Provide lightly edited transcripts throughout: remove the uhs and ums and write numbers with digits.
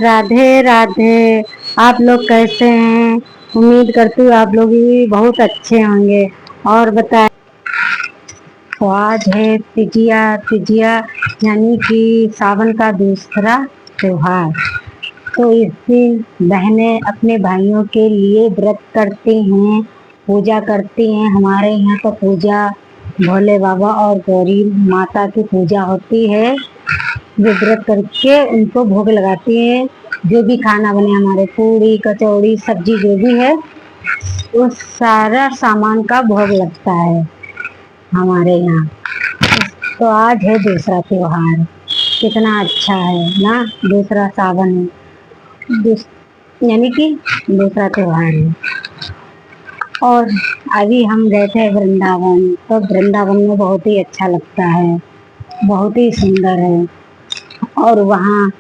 राधे राधे। आप लोग कैसे हैं? उम्मीद करती हूँ आप लोग भी बहुत अच्छे होंगे। और बताएं। तो आज है तिजिया। तिजिया यानी कि सावन का दूसरा त्योहार। तो इस दिन बहनें अपने भाइयों के लिए व्रत करती हैं, पूजा करती हैं। हमारे यहाँ तो पूजा भोले बाबा और गौरी माता की पूजा होती है। वे व्रत करके उनको भोग लगाती हैं। जो भी खाना बने, हमारे पूरी कचौड़ी सब्जी जो भी है, उस सारा सामान का भोग लगता है हमारे यहाँ। तो आज है दूसरा त्योहार। कितना अच्छा है ना, दूसरा सावन है, यानी कि दूसरा त्योहार है। और अभी हम गए थे वृंदावन। तो वृंदावन में बहुत ही अच्छा लगता है, बहुत ही सुंदर है। और वहाँ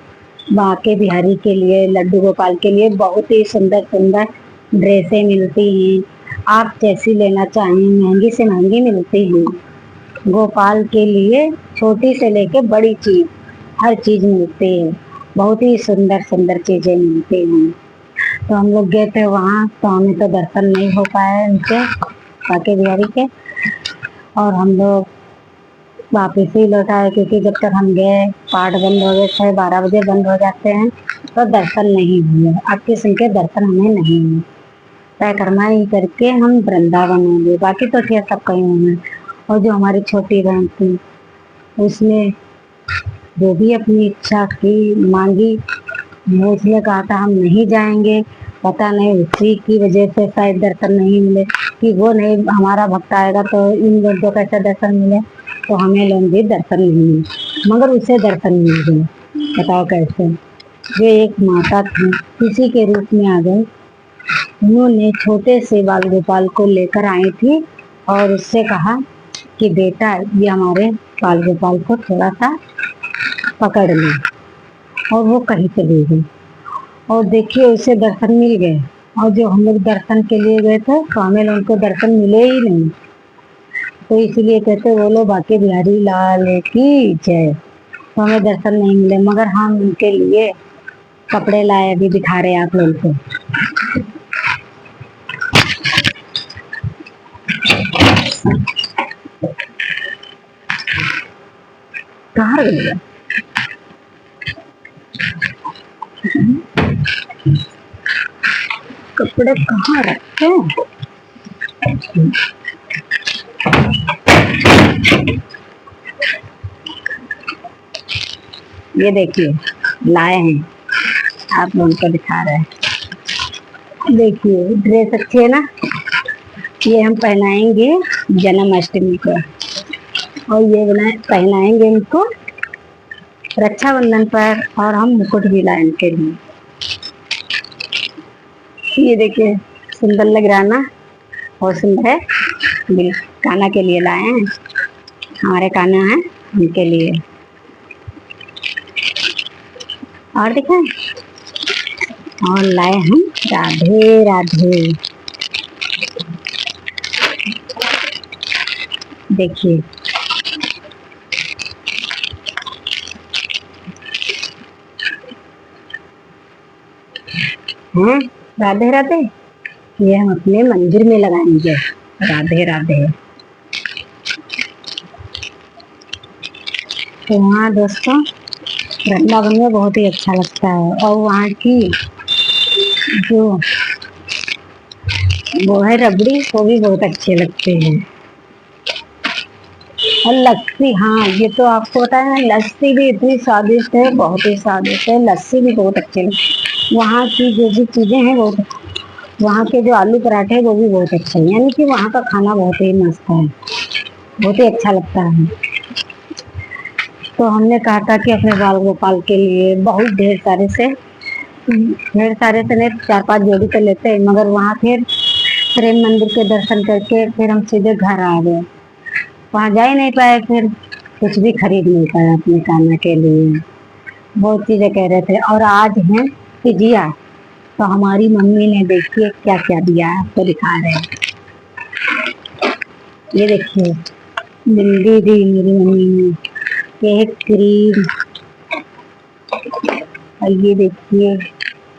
बांके बिहारी के लिए, लड्डू गोपाल के लिए बहुत ही सुंदर सुंदर ड्रेसें मिलती हैं। आप जैसी लेना चाहें, महंगी से महंगी मिलती हैं। गोपाल के लिए छोटी से लेके बड़ी चीज, हर चीज मिलती है। बहुत ही सुंदर सुंदर चीजें मिलती हैं। तो हम लोग गए थे वहाँ, तो हमें तो दर्शन नहीं हो पाया उनके, बांके बिहारी के। और हम लोग वापिस ही लौट आए, क्योंकि जब तक हम गए पाठ बंद हो गए थे। 12 बजे बंद हो जाते हैं, तो दर्शन नहीं हुए। आपके सिंह के दर्शन हमें नहीं हुए। परिक्रमा ही करके हम वृंदावन होंगे, बाकी तो ठीक सब कहीं हुए। और जो हमारी छोटी बहन थी, उसने जो भी अपनी इच्छा की मांगी, वो उसने कहा था हम नहीं जाएंगे। पता नहीं उसी की वजह से शायद दर्शन नहीं मिले, कि वो नहीं, हमारा भक्त आएगा तो इन लोगों को कैसे दर्शन मिले। तो हमें लोग भी दर्शन नहीं मिले, मगर उसे दर्शन मिल गए। बताओ कैसे? वे एक माता थी, किसी के रूप में आ गए। उन्होंने छोटे से बाल गोपाल को लेकर आई थी और उससे कहा कि बेटा, ये हमारे बाल गोपाल को थोड़ा सा पकड़ लो। और वो कहीं चली गई। और देखिए उसे दर्शन मिल गए। और जो हम लोग दर्शन के लिए गए थे, तो हमें लोगों को दर्शन मिले ही नहीं। तो इसलिए कहते बोलो बांके बिहारी लाल की जय। तो हमें दर्शन नहीं मिले, मगर हम उनके लिए कपड़े लाए, अभी दिखा रहे आप लोगों को। कहाँ गए? कपड़े कहाँ रखे? ये देखिए लाए हैं, आप लोगों को दिखा रहे हैं। देखिए ड्रेस अच्छी है ना, ये हम पहनाएंगे जन्माष्टमी को। और ये पहनाएंगे इनको रक्षाबंधन पर। और हम मुकुट भी लाए इनके लिए। ये देखिए सुंदर लग रहा ना, बहुत सुंदर है। कान्हा के लिए लाए हैं, हमारे कान्हा हैं, उनके लिए। और दिखाएं। और लाए हम राधे राधे। देखिए हैं, राधे राधे। ये हम अपने मंदिर में लगाएंगे, राधे राधे। तो हाँ दोस्तों, वृंदावन में बहुत ही अच्छा लगता है। और वहाँ की जो वो है रबड़ी, वो भी बहुत अच्छे लगते हैं। और लस्सी, हाँ ये तो आपको पता है ना, लस्सी भी इतनी स्वादिष्ट है, बहुत ही स्वादिष्ट है। लस्सी भी बहुत अच्छी लगती। वहाँ की जो भी चीजें हैं वो, वहाँ के जो आलू पराठे वो भी बहुत अच्छे हैं। यानी कि वहाँ का खाना बहुत ही मस्त है, बहुत ही अच्छा लगता है। तो हमने कहा था कि अपने बाल गोपाल के लिए बहुत ढेर सारे से नहीं, 4-5 जोड़ी तो लेते हैं। मगर वहाँ फिर प्रेम मंदिर के दर्शन करके फिर हम सीधे घर आ गए। वहाँ जा ही नहीं पाए, फिर कुछ भी खरीद नहीं पाया अपने कान्हा के लिए। बहुत चीजें कह रहे थे। और आज है तिजिया, तो हमारी मम्मी ने देखिए क्या क्या दिया है, आपको दिखा रहे हैं। ये देखिए बिंदी दी मेरी मम्मी ने, ये क्रीम, और ये देखिए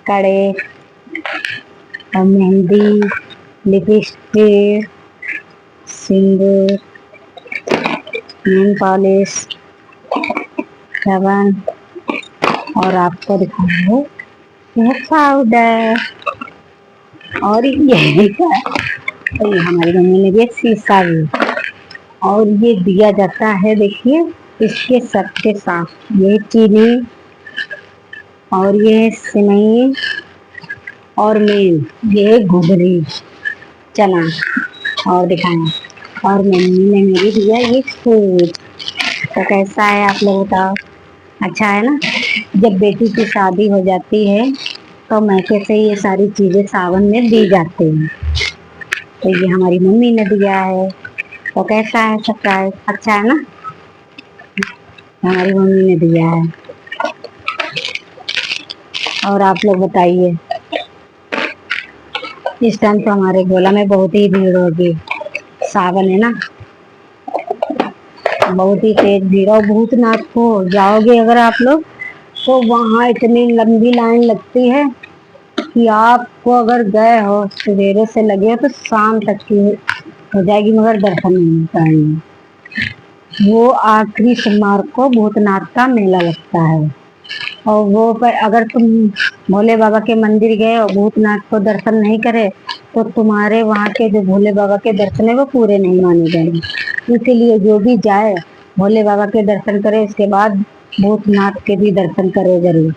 कड़े और मेहंदी, लिपस्टिक, सिंदूर, नेल पॉलिश, साबुन और आपको दिखाऊंगा हेयर पाउडर। और ये हमारी मम्मी ने दिया शीशा भी, और ये दिया जाता है देखिए इसके सबके साथ ये चीनी और ये सिमई और मेन ये घुघरी चना और दिखाएं। और मम्मी ने मेरी दिया ये सूट। तो कैसा है आप लोग बताओ, अच्छा है ना। जब बेटी की शादी हो जाती है तो मैके से ये सारी चीजें सावन में दी जाती हैं। तो ये हमारी मम्मी ने दिया है। तो कैसा है सरप्राइज, अच्छा है ना, हमारी मम्मी ने दिया है। और आप लोग बताइए, इस टाइम तो हमारे गोला में बहुत ही भीड़ होगी, सावन है ना, बहुत ही तेज भीड़। और भूतनाथ को जाओगे अगर आप लोग तो वहाँ इतनी लंबी लाइन लगती है कि आपको अगर गए हो सवेरे से लगे हो तो शाम तक की हो जाएगी, मगर दर्शन नहीं पाएंगे। वो आखिरी सोमवार को भूतनाथ का मेला लगता है, और वो पर अगर तुम भोले बाबा के मंदिर गए और भूतनाथ को दर्शन नहीं करे तो तुम्हारे वहाँ के जो भोले बाबा के दर्शन है वो पूरे नहीं माने जाएंगे। इसीलिए जो भी जाए भोले बाबा के दर्शन करे, इसके बाद भूतनाथ के भी दर्शन करे जरूर,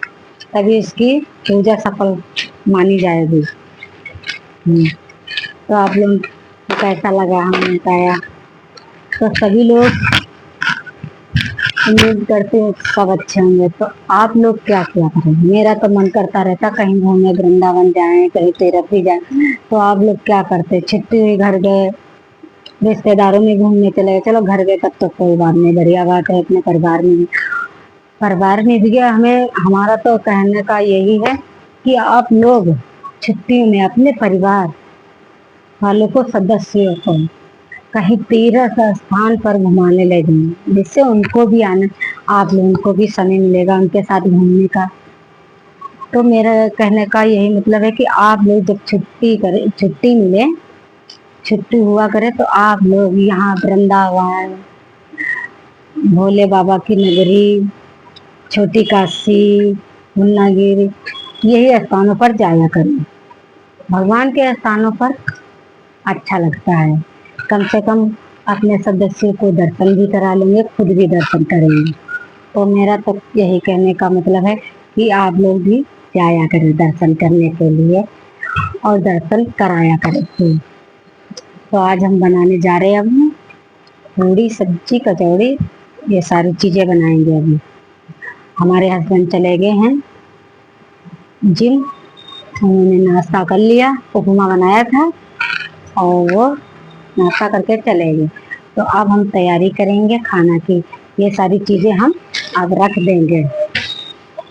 तभी इसकी पूजा सफल मानी जाएगी। तो आप लोग को कैसा लगा हमने बताया, तो सभी लोग उम्मीद करते हैं सब अच्छे होंगे। तो आप लोग क्या क्या करें, मेरा तो मन करता रहता कहीं घूमने, वृंदावन जाएं, कहीं तीर्थ भी जाएं। तो आप लोग क्या करते, छुट्टी हुई घर गए, रिश्तेदारों में घूमने चले गए, चलो घर गए तब तो कोई बात नहीं, बढ़िया बात है, अपने परिवार में भी गया। हमें हमारा तो कहने का यही है कि आप लोग छुट्टियों में अपने परिवार वालों को, सदस्यों को कहीं तीर्थ स्थान पर घुमाने ले जाएं, जिससे उनको भी आनंद, आप लोगों को भी समय मिलेगा उनके साथ घूमने का। तो मेरा कहने का यही मतलब है कि आप लोग जब छुट्टी मिले, छुट्टी हुआ करे तो आप लोग यहाँ वृंदावन, भोले बाबा की नगरी, छोटी काशी, मुन्नागिरी, यही स्थानों पर जाया करें। भगवान के स्थानों पर अच्छा लगता है, कम से कम अपने सदस्यों को दर्शन भी करा लेंगे, खुद भी दर्शन करेंगे। तो मेरा तो यही कहने का मतलब है कि आप लोग भी जाया करें दर्शन करने के लिए और दर्शन कराया करें। तो आज हम बनाने जा रहे हैं अभी पूड़ी सब्जी कचौड़ी, ये सारी चीज़ें बनाएंगे। अभी हमारे हस्बैंड चले गए हैं जिम, उन्होंने नाश्ता कर लिया, उपमा बनाया था और वो नाश्ता करके चले गए। तो अब हम तैयारी करेंगे खाना की, ये सारी चीज़ें हम अब रख देंगे।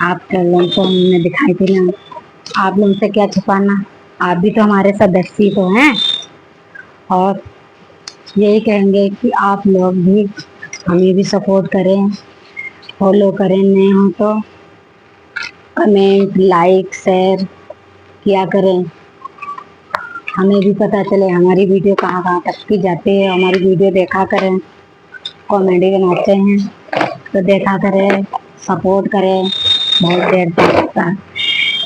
आप लोगों को हमने दिखाई थी ना, आप लोगों से क्या छुपाना, आप भी तो हमारे सदस्य तो हैं। और यही कहेंगे कि आप लोग भी हमें भी सपोर्ट करें, फॉलो करें, नए हो तो कमेंट लाइक शेयर किया करें, हमें भी पता चले हमारी वीडियो कहाँ कहाँ तक की जाती है। हमारी वीडियो देखा करें, कॉमेडी बनाते हैं तो देखा करें, सपोर्ट करें, बहुत देर तक।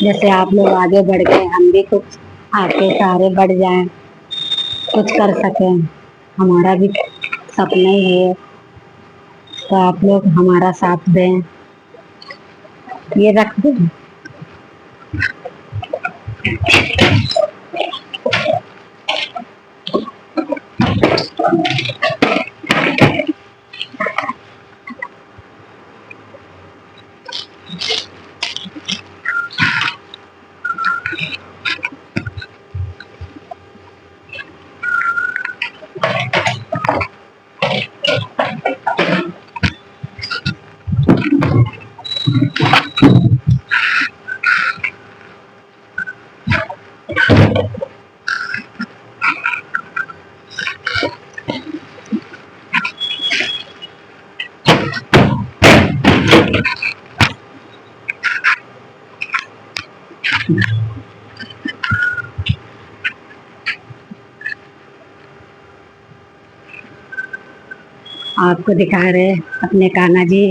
जैसे आप लोग आगे बढ़ गए, हम भी कुछ आपके सहारे बढ़ जाएं, कुछ कर सकें, हमारा भी सपना ही है। तो आप लोग हमारा साथ दें, ये रख दें। आपको दिखा रहे अपने कान्हा जी,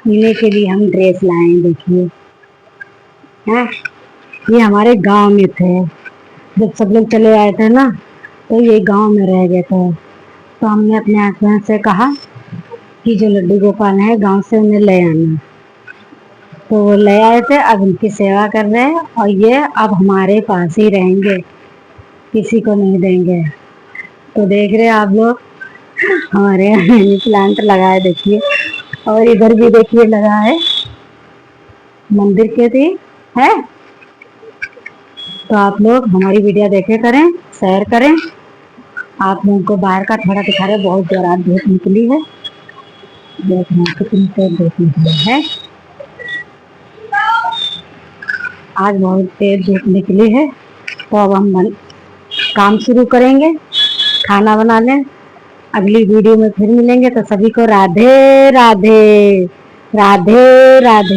इन्हीं के लिए हम ड्रेस लाए। देखिए हैं, ये हमारे गांव में थे। जब सब लोग चले आए थे ना, तो ये गांव में रह गए थे। तो हमने अपने हस्बैंड से कहा कि जो लड्डू गोपाल है गांव से उन्हें ले आना। तो वो ले आए थे, अब उनकी सेवा कर रहे हैं और ये अब हमारे पास ही रहेंगे, किसी को नहीं देंगे। तो देख रहे हैं आप लोग, हमारे यहाँ मनी प्लांट लगा है देखिए, और इधर भी देखिए लगा है मंदिर के थी है। तो आप लोग हमारी वीडियो देखे करें, शेयर करें। आप लोगों को बाहर का थोड़ा दिखा रहे, बहुत जोरात धूप निकली है, देखना कितनी तेज धूप निकली है। आज बहुत तेज धूप निकली है। तो अब हम काम शुरू करेंगे, खाना बना लें। अगली वीडियो में फिर मिलेंगे। तो सभी को राधे राधे, राधे राधे।